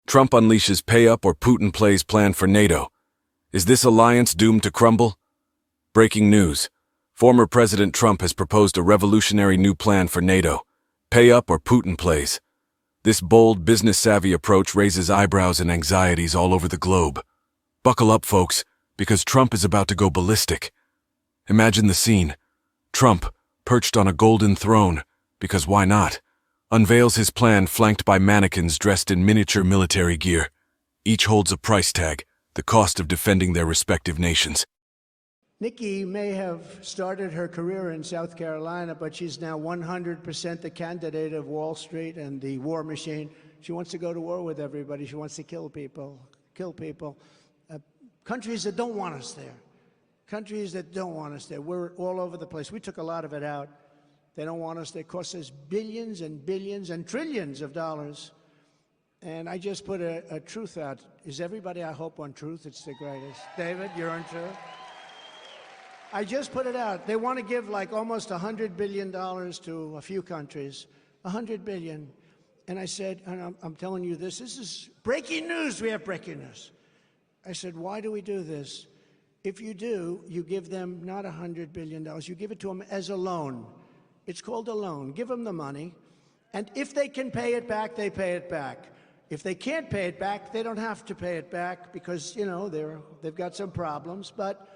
Trump unleashes pay-up or Putin Plays plan for NATO. Is this alliance doomed to crumble? Breaking news. Former President Trump has proposed a revolutionary new plan for NATO. Pay-up or Putin Plays. This bold, business-savvy approach raises eyebrows and anxieties all over the globe. Buckle up, folks, because Trump is about to go ballistic. Imagine the scene. Trump, perched on a golden throne, because why not, unveils his plan flanked by mannequins dressed in miniature military gear. Each holds a price tag, the cost of defending their respective nations. Nikki may have started her career in South Carolina, but she's now 100% the candidate of Wall Street and the war machine. She wants to go to war with everybody. She wants to kill people. Countries that don't want us there. Countries that don't want us there. We're all over the place. We took a lot of it out. They don't want us. They cost us billions and billions and trillions of dollars. And I just put a truth out. Is everybody, I hope, on truth? It's the greatest. David, you're on truth? I just put it out. They want to give like almost $100 billion to a few countries. $100 billion. And I said, and I'm telling you this is breaking news. We have breaking news. I said, why do we do this? If you do, you give them not $100 billion. You give it to them as a loan. It's called a loan. Give them the money. And if they can pay it back, they pay it back. If they can't pay it back, they don't have to pay it back because, you know, they've got some problems. But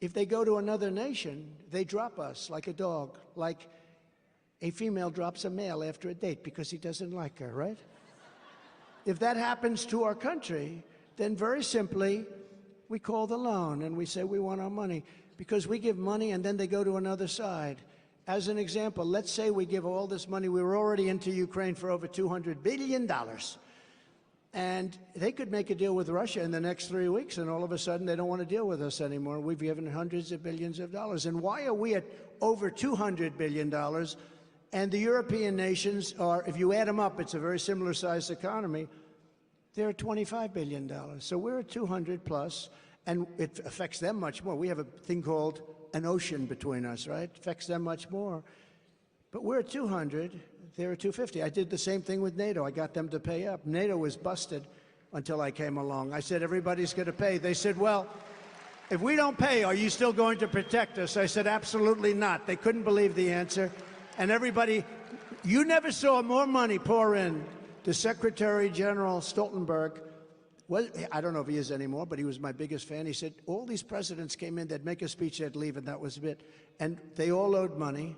if they go to another nation, they drop us like a dog, like a female drops a male after a date because he doesn't like her, right? If that happens to our country, then very simply, we call the loan and we say we want our money because we give money and then they go to another side. As an example, let's say we give all this money. We were already into Ukraine for over $200 billion. And they could make a deal with Russia in the next 3 weeks, and all of a sudden they don't want to deal with us anymore. We've given hundreds of billions of dollars. And why are we at over $200 billion? And the European nations are, if you add them up, it's a very similar sized economy. They're at $25 billion. So we're at 200 plus, and it affects them much more. We have a thing called an ocean between us, right? It affects them much more. But we're at 200. They're at 250. I did the same thing with NATO. I got them to pay up. NATO was busted until I came along. I said, everybody's going to pay. They said, well, if we don't pay, are you still going to protect us? I said, absolutely not. They couldn't believe the answer. And everybody, you never saw more money pour in to Secretary General Stoltenberg. Well, I don't know if he is anymore, but he was my biggest fan. He said, all these presidents came in, they'd make a speech, they'd leave, and that was it. And they all owed money,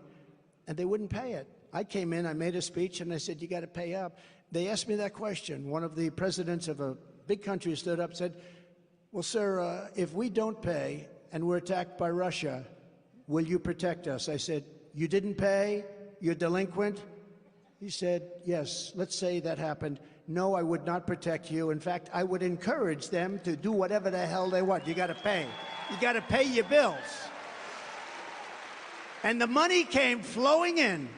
and they wouldn't pay it. I came in, I made a speech, and I said, you got to pay up. They asked me that question. One of the presidents of a big country stood up and said, well, sir, if we don't pay and we're attacked by Russia, will you protect us? I said, you didn't pay? You're delinquent? He said, yes, let's say that happened. No, I would not protect you. In fact, I would encourage them to do whatever the hell they want. You got to pay. You got to pay your bills. And the money came flowing in.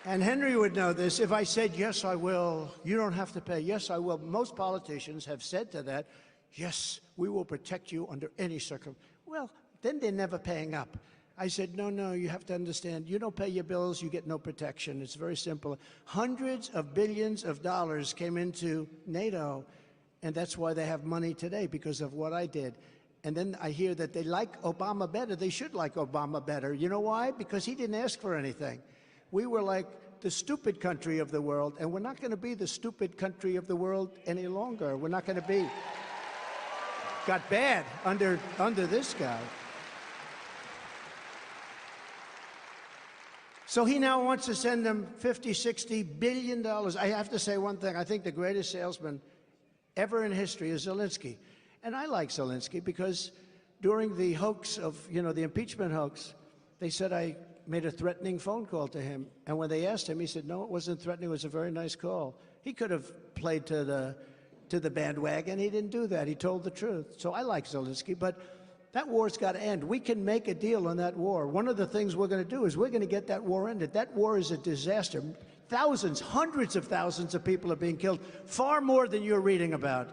And Henry would know this. If I said, yes, I will, you don't have to pay. Yes, I will. Most politicians have said to that, yes, we will protect you under any circumstance. Well, then they're never paying up. I said, no, you have to understand, you don't pay your bills, you get no protection. It's very simple. Hundreds of billions of dollars came into NATO, and that's why they have money today, because of what I did. And then I hear that they like Obama better. They should like Obama better. You know why? Because he didn't ask for anything. We were like the stupid country of the world, and we're not going to be the stupid country of the world any longer. We're not going to be. Got bad under this guy. So he now wants to send them $50, $60 billion. I have to say one thing. I think the greatest salesman ever in history is Zelensky. And I like Zelensky because during the hoax of, the impeachment hoax, they said I made a threatening phone call to him. And when they asked him, he said, no, it wasn't threatening. It was a very nice call. He could have played to the bandwagon. He didn't do that. He told the truth. So I like Zelensky, but that war's got to end. We can make a deal on that war. One of the things we're going to do is we're going to get that war ended. That war is a disaster. Thousands, hundreds of thousands of people are being killed, far more than you're reading about.